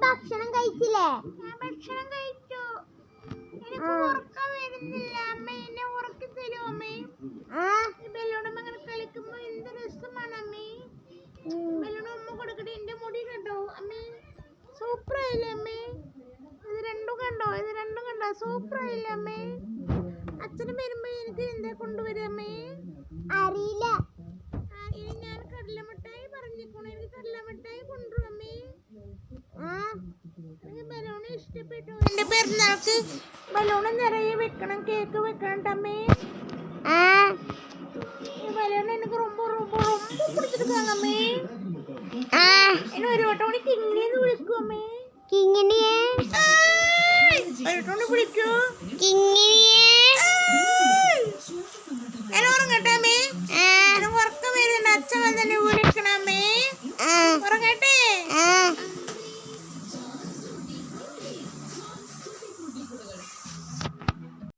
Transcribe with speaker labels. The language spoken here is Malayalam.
Speaker 1: ഭക്ഷണം കഴിച്ചില്ലേ?
Speaker 2: ഭക്ഷണം കഴിച്ചു. എനിക്ക് ഉറക്കം വരുന്നില്ല അമ്മേ, എന്നെ ഉറക്കി തരുമോ അമ്മേ? ഈ ബലൂണും അങ്ങനെ കളിക്കുമ്പോ എന്ത് രസമാണ് അമ്മേ. ബലൂൺ ഉമ്മ കൊടുക്കട്ടെ. എന്റെ മുടി കണ്ടോ അമ്മേ? സൂപ്പർ ആയില്ലേ അമ്മേ? ഇത് രണ്ടും കണ്ടോ? സൂപ്പർ ആയില്ലേ അമ്മേ? അച്ഛന് വരുമ്പോ എനിക്ക് എന്താ കൊണ്ടുവരും അമ്മേ?
Speaker 1: അറിയില്ല.
Speaker 2: ഇനി ഞാൻ കടലമിഠായി പറഞ്ഞേക്കണോ? എനിക്ക് കടലമിഠായി കൊണ്ടുവരും അമ്മേ. എനിക്ക് ബലൂൺ ഇഷ്ടപ്പെട്ടു. എന്റെ പെരുന്നാൾക്ക് ബലൂൺ നിറയെ വെക്കണം, കേക്ക് വെക്കണം അമ്മേ. ഈ ബലൂൺ എനിക്ക് ரொம்ப പിടിച്ചിരിക്കാங்க അമ്മേ. എന്നെ ഒരു വട്ടം കൂടി കിങ്ങിണിന്ന് വിളിക്കും അമ്മേ.
Speaker 1: കിങ്ങിണിയെ
Speaker 2: വിളിക്കൂ.